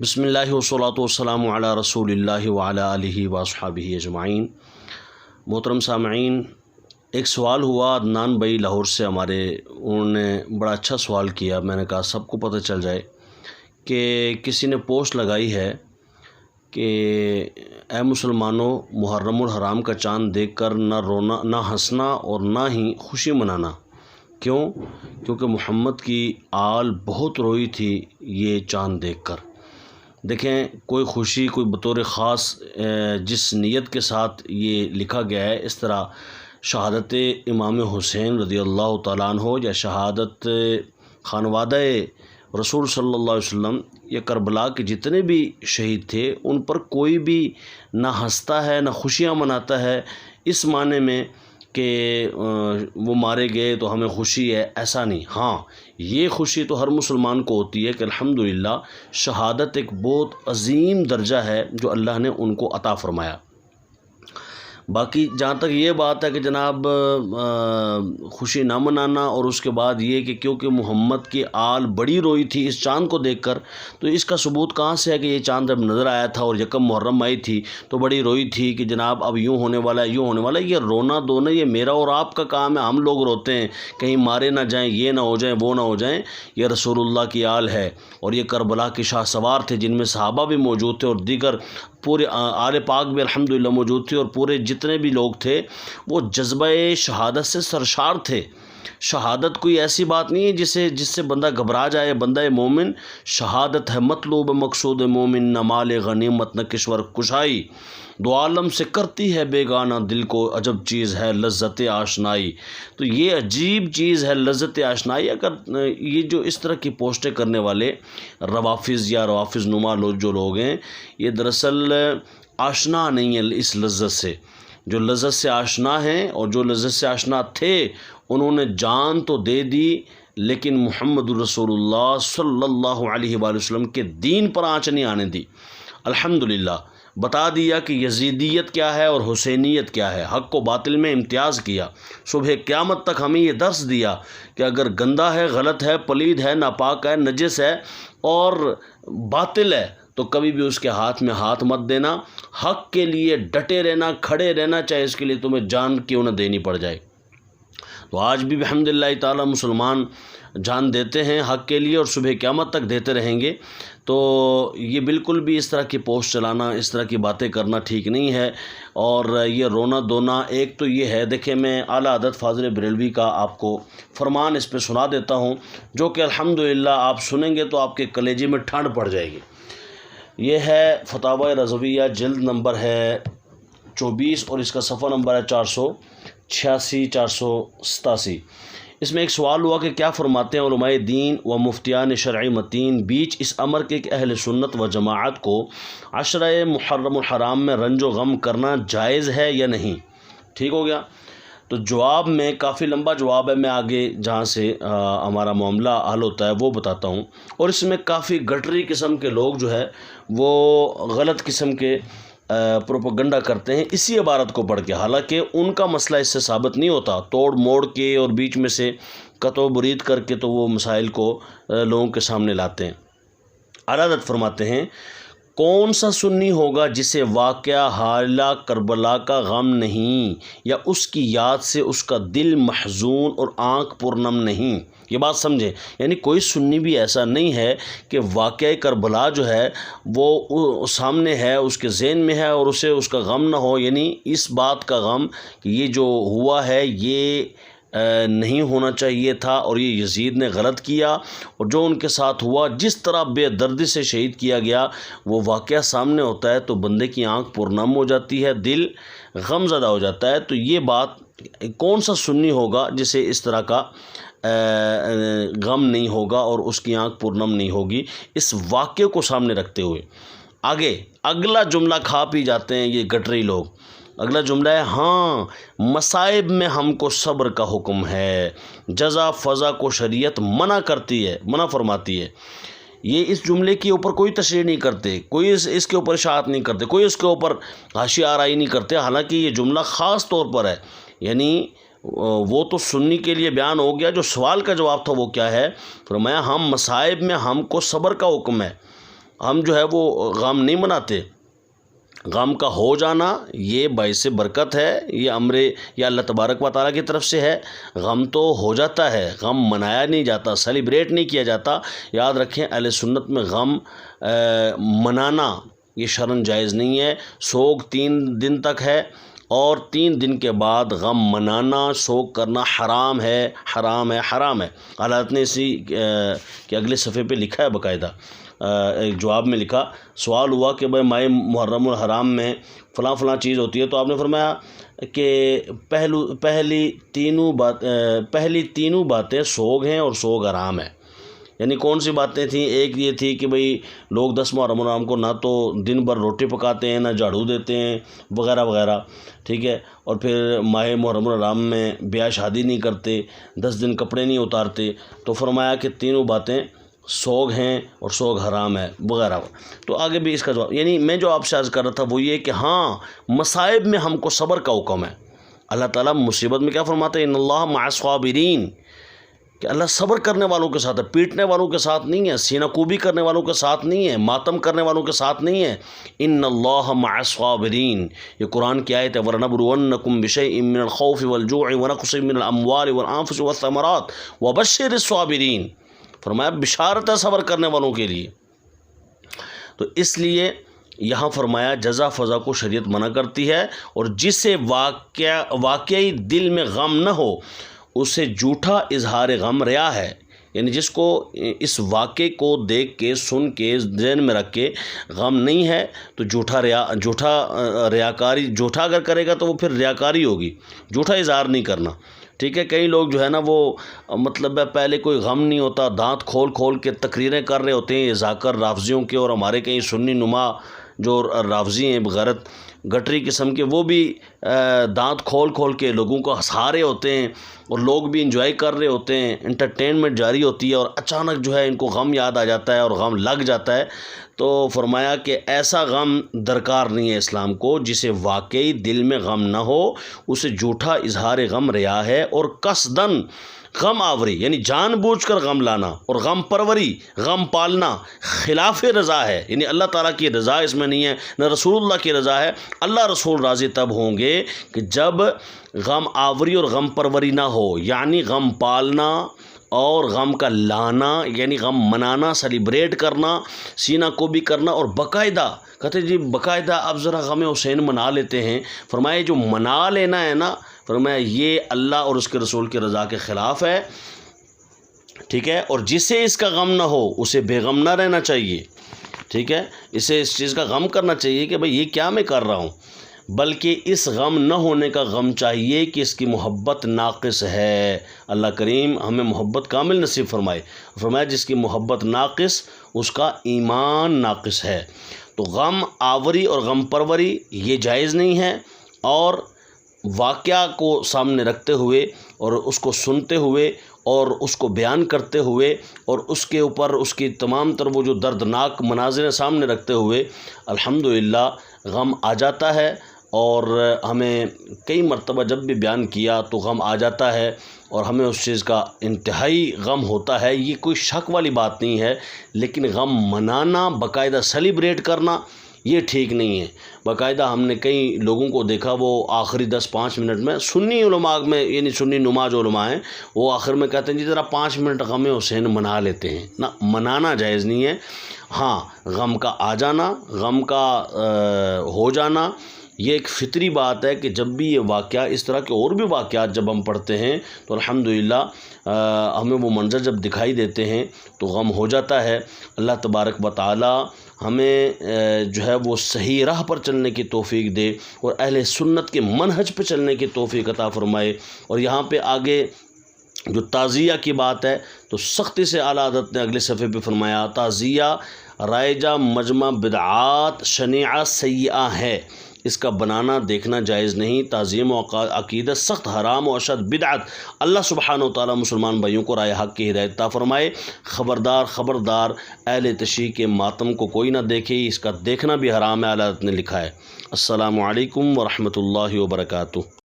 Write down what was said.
بسم اللہ والصلاۃ والسلام علی رسول اللہ وعلی آلہ واصحابہ اجمعین۔ محترم سامعین، ایک سوال ہوا عدنان بھائی لاہور سے ہمارے، انہوں نے بڑا اچھا سوال کیا۔ میں نے کہا سب کو پتہ چل جائے کہ کسی نے پوسٹ لگائی ہے کہ اے مسلمانوں، محرم الحرام کا چاند دیکھ کر نہ رونا، نہ ہنسنا اور نہ ہی خوشی منانا۔ کیوں؟ کیونکہ محمد کی آل بہت روئی تھی یہ چاند دیکھ کر۔ دیکھیں، کوئی خوشی، کوئی بطور خاص جس نیت کے ساتھ یہ لکھا گیا ہے، اس طرح شہادت امام حسین رضی اللہ تعالیٰ عنہ یا شہادت خانوادہ رسول صلی اللہ علیہ وسلم یا کربلا کے جتنے بھی شہید تھے، ان پر کوئی بھی نہ ہنستا ہے نہ خوشیاں مناتا ہے اس معنی میں کہ وہ مارے گئے تو ہمیں خوشی ہے، ایسا نہیں۔ ہاں، یہ خوشی تو ہر مسلمان کو ہوتی ہے کہ الحمدللہ شہادت ایک بہت عظیم درجہ ہے جو اللہ نے ان کو عطا فرمایا۔ باقی جہاں تک یہ بات ہے کہ جناب خوشی نہ منانا، اور اس کے بعد یہ کہ کیونکہ محمد کی آل بڑی روئی تھی اس چاند کو دیکھ کر، تو اس کا ثبوت کہاں سے ہے کہ یہ چاند جب نظر آیا تھا اور یکم محرم آئی تھی تو بڑی روئی تھی کہ جناب اب یوں ہونے والا ہے، یوں ہونے والا ہے۔ یہ رونا دھونا یہ میرا اور آپ کا کام ہے، ہم لوگ روتے ہیں کہیں مارے نہ جائیں، یہ نہ ہو جائیں، وہ نہ ہو جائیں۔ یہ رسول اللہ کی آل ہے، اور یہ کربلا کے شاہ سوار تھے جن میں صحابہ بھی موجود تھے اور دیگر پورے آل پاک بھی الحمدللہ موجود تھے، اور پورے جتنے بھی لوگ تھے وہ جذبہ شہادت سے سرشار تھے۔ شہادت کوئی ایسی بات نہیں ہے جس سے بندہ گھبرا جائے۔ بندہ مومن شہادت ہے مطلوب مقصود مومن، نہ مال غنیمت نہ کشور کشائی، دو عالم سے کرتی ہے بیگانہ دل کو عجب چیز ہے لذت آشنائی۔ تو یہ عجیب چیز ہے لذت آشنائی۔ اگر یہ جو اس طرح کی پوسٹیں کرنے والے روافظ یا روافظ نما جو لوگ ہیں، یہ دراصل آشنا نہیں ہے اس لذت سے۔ جو لذت سے آشنا ہیں اور جو لذت سے آشنا تھے، انہوں نے جان تو دے دی لیکن محمد رسول اللہ صلی اللہ علیہ وآلہ وسلم کے دین پر آنچ نہیں آنے دی۔ الحمدللہ بتا دیا کہ یزیدیت کیا ہے اور حسینیت کیا ہے، حق و باطل میں امتیاز کیا۔ صبح قیامت تک ہمیں یہ درس دیا کہ اگر گندا ہے، غلط ہے، پلید ہے، ناپاک ہے، نجس ہے اور باطل ہے تو کبھی بھی اس کے ہاتھ میں ہاتھ مت دینا۔ حق کے لیے ڈٹے رہنا، کھڑے رہنا، چاہے اس کے لیے تمہیں جان کیوں نہ دینی پڑ جائے۔ تو آج بھی الحمدللہ تعالیٰ مسلمان جان دیتے ہیں حق کے لیے اور صبح قیامت تک دیتے رہیں گے۔ تو یہ بالکل بھی اس طرح کی پوسٹ چلانا، اس طرح کی باتیں کرنا ٹھیک نہیں ہے۔ اور یہ رونا دھونا، ایک تو یہ ہے، دیکھیں میں اعلیٰ حضرت فاضل بریلوی کا آپ کو فرمان اس پہ سنا دیتا ہوں، جو کہ الحمدللہ آپ سنیں گے تو آپ کے کلیجے میں ٹھنڈ پڑ جائے گی۔ یہ ہے فتاوی رضویہ، جلد نمبر ہے 24 اور اس کا صفحہ نمبر ہے 486 487۔ اس میں ایک سوال ہوا کہ کیا فرماتے ہیں علماء دین و مفتیان شرعی متین بیچ اس امر کے کہ اہل سنت و جماعت کو عشرہ محرم الحرام میں رنج و غم کرنا جائز ہے یا نہیں؟ ٹھیک ہو گیا؟ تو جواب میں کافی لمبا جواب ہے، میں آگے جہاں سے ہمارا معاملہ حل ہوتا ہے وہ بتاتا ہوں۔ اور اس میں کافی گٹری قسم کے لوگ جو ہے وہ غلط قسم کے پروپیگنڈا کرتے ہیں اسی عبارت کو پڑھ کے، حالانکہ ان کا مسئلہ اس سے ثابت نہیں ہوتا، توڑ موڑ کے اور بیچ میں سے قطع و برید کر کے تو وہ مسائل کو لوگوں کے سامنے لاتے ہیں۔ اعلیٰ حضرت فرماتے ہیں، کون سا سنی ہوگا جسے واقعہ حالہ کربلا کا غم نہیں، یا اس کی یاد سے اس کا دل محزون اور آنکھ پرنم نہیں؟ یہ بات سمجھیں، یعنی کوئی سنی بھی ایسا نہیں ہے کہ واقعہ کربلا جو ہے وہ سامنے ہے، اس کے ذہن میں ہے اور اسے اس کا غم نہ ہو، یعنی اس بات کا غم کہ یہ جو ہوا ہے یہ نہیں ہونا چاہیے تھا اور یہ یزید نے غلط کیا، اور جو ان کے ساتھ ہوا جس طرح بے دردی سے شہید کیا گیا وہ واقعہ سامنے ہوتا ہے تو بندے کی آنکھ پرنم ہو جاتی ہے، دل غم زدہ ہو جاتا ہے۔ تو یہ بات کون سا سنی ہوگا جسے اس طرح کا غم نہیں ہوگا اور اس کی آنکھ پرنم نہیں ہوگی اس واقعے کو سامنے رکھتے ہوئے؟ آگے اگلا جملہ کھا پی جاتے ہیں یہ گٹری لوگ۔ اگلا جملہ ہے، ہاں مصائب میں ہم کو صبر کا حکم ہے، جزا فضا کو شریعت منع کرتی ہے، منع فرماتی ہے۔ یہ اس جملے کے اوپر کوئی تشریح نہیں کرتے، کوئی اس کے اوپر اشاعت نہیں کرتے، کوئی اس کے اوپر حاشیہ آرائی نہیں کرتے، حالانکہ یہ جملہ خاص طور پر ہے۔ یعنی وہ تو سنی کے لیے بیان ہو گیا، جو سوال کا جواب تھا وہ کیا ہے؟ فرمایا ہم مصائب میں ہم کو صبر کا حکم ہے، ہم جو ہے وہ غم نہیں مناتے۔ غم کا ہو جانا یہ باعث برکت ہے، یہ امر یا اللہ تبارک و تعالیٰ کی طرف سے ہے۔ غم تو ہو جاتا ہے، غم منایا نہیں جاتا، سیلیبریٹ نہیں کیا جاتا۔ یاد رکھیں اہل سنت میں غم منانا یہ شرعاً جائز نہیں ہے۔ سوگ 3 دن تک ہے اور 3 دن کے بعد غم منانا، سوگ کرنا حرام ہے، حرام ہے، حرام ہے۔ حالات نے اسی کہ اگلے صفحے پہ لکھا ہے باقاعدہ، ایک جواب میں لکھا، سوال ہوا کہ بھائی ماہ محرم الحرام میں فلاں فلاں چیز ہوتی ہے، تو آپ نے فرمایا کہ پہلی تینوں باتیں سوگ ہیں اور سوگ حرام ہے۔ یعنی کون سی باتیں تھیں؟ ایک یہ تھی کہ بھئی لوگ 10 محرم الحرام کو نہ تو دن بھر روٹی پکاتے ہیں، نہ جھاڑو دیتے ہیں، وغیرہ وغیرہ، ٹھیک ہے۔ اور پھر ماہ محرم الحرام میں بیاہ شادی نہیں کرتے، 10 دن کپڑے نہیں اتارتے، تو فرمایا کہ تینوں باتیں سوگ ہیں اور سوگ حرام ہے، وغیرہ۔ تو آگے بھی اس کا جواب، یعنی میں جو آپ سے عرض کر رہا تھا وہ یہ کہ ہاں مصائب میں ہم کو صبر کا حکم ہے۔ اللہ تعالیٰ مصیبت میں کیا فرماتا ہے؟ ان اللہ مع الصابرین، کہ اللہ صبر کرنے والوں کے ساتھ ہے، پیٹنے والوں کے ساتھ نہیں ہے، سینہ کوبی کرنے والوں کے ساتھ نہیں ہے، ماتم کرنے والوں کے ساتھ نہیں ہے۔ ان اللہ مع الصابرین، یہ قرآن کی آیت ہے۔ وَلَنَبْلُوَنَّكُمْ بِشَيْءٍ مِّنَ الْخَوْفِ وَالْجُوعِ وَنَقْصٍ مِّنَ الْأَمْوَالِ وَالْأَنفُسِ وَالثَّمَرَاتِ وَبَشِّرِ الصَّابِرِينَ، فرمایا بشارت ہے صبر کرنے والوں کے لیے۔ تو اس لیے یہاں فرمایا جزا فضا کو شریعت منع کرتی ہے، اور جسے واقعی دل میں غم نہ ہو اسے جھوٹا اظہار غم ریا ہے۔ یعنی جس کو اس واقعے کو دیکھ کے، سن کے، ذہن میں رکھ کے غم نہیں ہے تو جھوٹا ریاکاری، جھوٹا اگر کرے گا تو وہ پھر ریاکاری ہوگی، جھوٹا اظہار نہیں کرنا، ٹھیک ہے۔ کئی لوگ جو ہے نا وہ مطلب ہے پہلے کوئی غم نہیں ہوتا، دانت کھول کھول کے تقریریں کر رہے ہوتے ہیں، یہ ذاکر رافضیوں کے، اور ہمارے کئی سنی نما جو رافضی ہیں بغیرت گٹری قسم کے، وہ بھی دانت کھول کھول کے لوگوں کو ہنسا رہے ہوتے ہیں، اور لوگ بھی انجوائے کر رہے ہوتے ہیں، انٹرٹینمنٹ جاری ہوتی ہے، اور اچانک جو ہے ان کو غم یاد آ جاتا ہے اور غم لگ جاتا ہے۔ تو فرمایا کہ ایسا غم درکار نہیں ہے اسلام کو، جسے واقعی دل میں غم نہ ہو اسے جھوٹا اظہار غم ریا ہے، اور قصداً غم آوری یعنی جان بوجھ کر غم لانا، اور غم پروری، غم پالنا خلاف رضا ہے۔ یعنی اللہ تعالیٰ کی رضا اس میں نہیں ہے، نہ رسول اللہ کی رضا ہے۔ اللہ رسول راضی تب ہوں گے کہ جب غم آوری اور غم پروری نہ ہو، یعنی غم پالنا اور غم کا لانا، یعنی غم منانا، سیلیبریٹ کرنا، سینہ کو بھی کرنا، اور باقاعدہ کہتے جی باقاعدہ اب ذرا غم حسین منا لیتے ہیں۔ فرمایا جو منا لینا ہے نا، فرمایا یہ اللہ اور اس کے رسول کی رضا کے خلاف ہے، ٹھیک ہے۔ اور جسے اس کا غم نہ ہو اسے بے غم نہ رہنا چاہیے، ٹھیک ہے۔ اسے اس چیز کا غم کرنا چاہیے کہ بھئی یہ کیا میں کر رہا ہوں، بلکہ اس غم نہ ہونے کا غم چاہیے کہ اس کی محبت ناقص ہے۔ اللہ کریم ہمیں محبت کامل نصیب فرمائے۔ فرمایا جس کی محبت ناقص اس کا ایمان ناقص ہے۔ تو غم آوری اور غم پروری یہ جائز نہیں ہے، اور واقعہ کو سامنے رکھتے ہوئے اور اس کو سنتے ہوئے اور اس کو بیان کرتے ہوئے اور اس کے اوپر اس کی تمام تر وہ جو دردناک مناظر سامنے رکھتے ہوئے الحمدللہ غم آ جاتا ہے، اور ہمیں کئی مرتبہ جب بھی بیان کیا تو غم آ جاتا ہے، اور ہمیں اس چیز کا انتہائی غم ہوتا ہے، یہ کوئی شک والی بات نہیں ہے۔ لیکن غم منانا، باقاعدہ سیلیبریٹ کرنا یہ ٹھیک نہیں ہے۔ باقاعدہ ہم نے کئی لوگوں کو دیکھا وہ آخری 10-5 منٹ میں، سنی علماء میں یعنی سنی نما جو علماء ہیں وہ آخر میں کہتے ہیں جی ذرا 5 منٹ غم حسین منا لیتے ہیں۔ نہ، منانا جائز نہیں ہے۔ ہاں غم کا آ جانا، غم کا ہو جانا یہ ایک فطری بات ہے کہ جب بھی یہ واقعہ، اس طرح کے اور بھی واقعات جب ہم پڑھتے ہیں تو الحمدللہ ہمیں وہ منظر جب دکھائی دیتے ہیں تو غم ہو جاتا ہے۔ اللہ تبارک و تعالی ہمیں جو ہے وہ صحیح راہ پر چلنے کی توفیق دے، اور اہل سنت کے منہج پہ چلنے کی توفیق عطا فرمائے۔ اور یہاں پہ آگے جو تعزیہ کی بات ہے تو سختی سے اعلیٰ حضرت نے اگلے صفحے پہ فرمایا تعزیہ رائجہ مجمع بدعات شنیعہ سیئہ ہے، اس کا بنانا دیکھنا جائز نہیں۔ تعظیم و عقیدت سخت حرام و اشد بدعت۔ اللہ سبحانہ و تعالیٰ مسلمان بھائیوں کو رائے حق کی ہدایت عطا فرمائے۔ خبردار خبردار اہل تشیع کے ماتم کو کوئی نہ دیکھے، اس کا دیکھنا بھی حرام ہے، اللہ نے لکھا ہے۔ السلام علیکم ورحمۃ اللہ وبرکاتہ۔